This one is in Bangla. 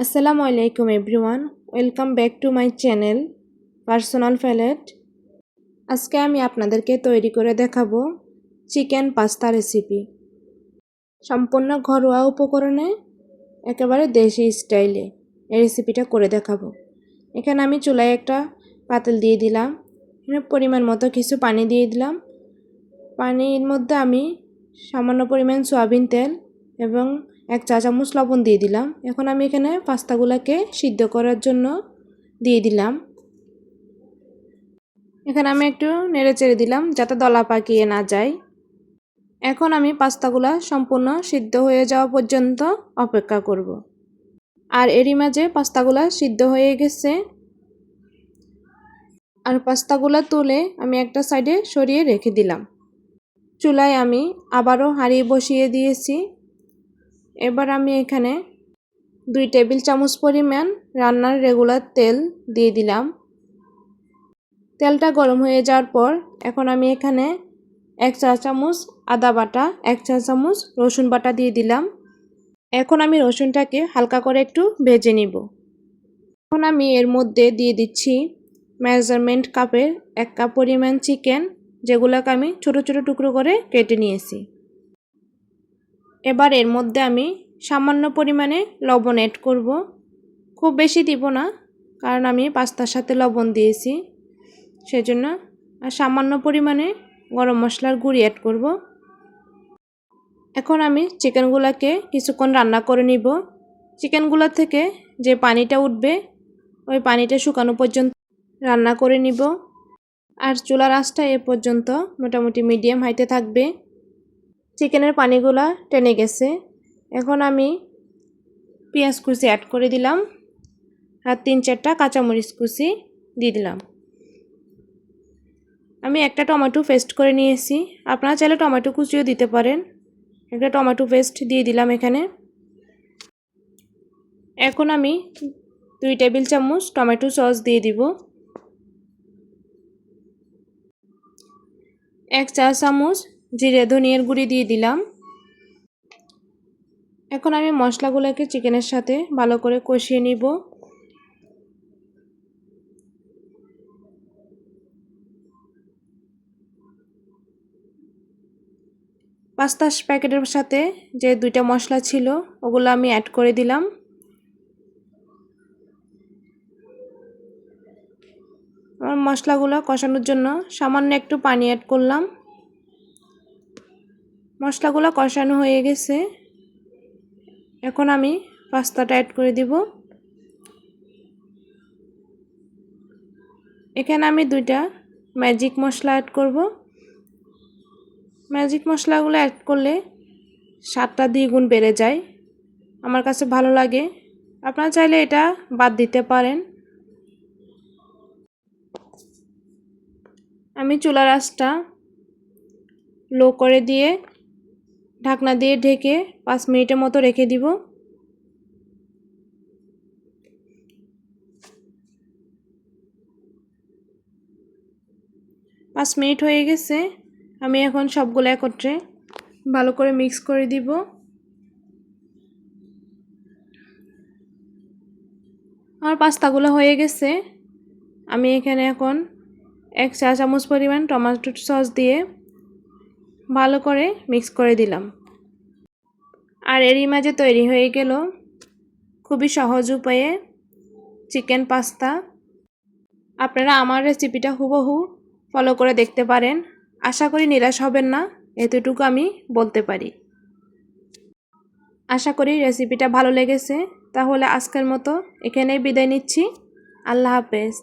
আসসালামু আলাইকুম everyone, welcome back to my channel Personal Palette. আজকে আমি আপনাদেরকে তৈরি করে দেখাবো চিকেন পাস্তা রেসিপি। সম্পূর্ণ ঘরোয়া উপকরণে একেবারে দেশি স্টাইলে এই রেসিপিটা করে দেখাবো। এখানে আমি চুলায় একটা পাতিল দিয়ে দিলাম, পরিমাণ মতো কিছু পানি দিয়ে দিলাম। পানির মধ্যে আমি সামান্য পরিমাণ সয়াবিন তেল এবং 1 চা চামচ লবণ দিয়ে দিলাম। এখন আমি এখানে পাস্তাগুলোকে সিদ্ধ করার জন্য দিয়ে দিলাম। এখানে আমি একটু নেড়ে চেড়ে দিলাম যাতে দলা পাকিয়ে না যায়। এখন আমি পাস্তাগুলা সম্পূর্ণ সিদ্ধ হয়ে যাওয়া পর্যন্ত অপেক্ষা করব। আর এরই মাঝে পাস্তাগুলা সিদ্ধ হয়ে গেছে। আর পাস্তাগুলা তুলে আমি একটা সাইডে সরিয়ে রেখে দিলাম। চুলায় আমি আবারও হাঁড়ি বসিয়ে দিয়েছি। এবার আমি এখানে 2 টেবিল চামচ পরিমাণ রান্নার রেগুলার তেল দিয়ে দিলাম। তেলটা গরম হয়ে যাওয়ার পর এখন আমি এখানে 1 চা চামচ আদা বাটা, 1 চা চামচ রসুন বাটা দিয়ে দিলাম। এখন আমি রসুনটাকে হালকা করে একটু ভেজে নিব। এখন আমি এর মধ্যে দিয়ে দিচ্ছি মেজারমেন্ট কাপের 1 কাপ পরিমাণ চিকেন, যেগুলোকে আমি ছোট ছোট টুকরো করে কেটে নিয়েছি। এবার এর মধ্যে আমি সামান্য পরিমাণে লবণ অ্যাড করব। খুব বেশি দিব না, কারণ আমি পাস্তার সাথে লবণ দিয়েছি সেজন্য। আর সামান্য পরিমাণে গরম মশলার গুঁড়ি অ্যাড করব। এখন আমি চিকেনগুলোকে কিছুক্ষণ রান্না করে নিব। চিকেনগুলো থেকে যে পানিটা উঠবে ওই পানিটা শুকানো পর্যন্ত রান্না করে নিব। আর চুলার আঁচটা এ পর্যন্ত মোটামুটি মিডিয়াম হাইতে থাকবে। চিকেনের পানিগুলা টেনে গেছে। এখন আমি পেঁয়াজ কুচি অ্যাড করে দিলাম আর 3-4টা কাঁচামরিচ কুচি দিয়ে দিলাম। আমি একটা টমেটো পেস্ট করে নিয়েছি, আপনারা চাইলে টমেটো কুচিও দিতে পারেন। একটা টমেটো পেস্ট দিয়ে দিলাম এখানে। এখন আমি 2 টেবিল চামচ টমেটো সস দিয়ে দিব। 1 চা চামচ জিরে ধনিয়ার গুঁড়ি দিয়ে দিলাম। এখন আমি মশলাগুলোকে চিকেনের সাথে ভালো করে কষিয়ে নিব। পাস্তা প্যাকেটের সাথে যে 2টা মশলা ছিল ওগুলো আমি অ্যাড করে দিলাম। আমার মশলাগুলো কষানোর জন্য সামান্য একটু পানি অ্যাড করলাম। মশলাগুলো কষানো হয়ে গেছে। এখন আমি পাস্তাটা অ্যাড করে দিব। এখানে আমি 2টা ম্যাজিক মশলা অ্যাড করব। ম্যাজিক মশলাগুলো অ্যাড করলে স্বাদটা দ্বিগুণ বেড়ে যায়, আমার কাছে ভালো লাগে। আপনারা চাইলে এটা বাদ দিতে পারেন। আমি চুলার আঁচটা লো করে দিয়ে ঢাকনা দিয়ে ঢেকে 5 মিনিটের মতো রেখে দিব। পাঁচ মিনিট হয়ে গেছে। আমি এখন সবগুলো একত্রে ভালো করে মিক্স করে দিব। আমার পাস্তাগুলো হয়ে গেছে। আমি এখানে এখন 1 চা চামচ পরিমাণ টমেটো সস দিয়ে ভালো করে মিক্স করে দিলাম। আর এরই মাঝে তৈরি হয়ে গেল খুবই সহজ উপায়ে চিকেন পাস্তা। আপনারা আমার রেসিপিটা হুবহু ফলো করে দেখতে পারেন। আশা করি নিরাশ হবেন না, এতটুকু আমি বলতে পারি। আশা করি রেসিপিটা ভালো লেগেছে। তাহলে আজকের মতো এখানেই বিদায় নিচ্ছি। আল্লাহ হাফেজ।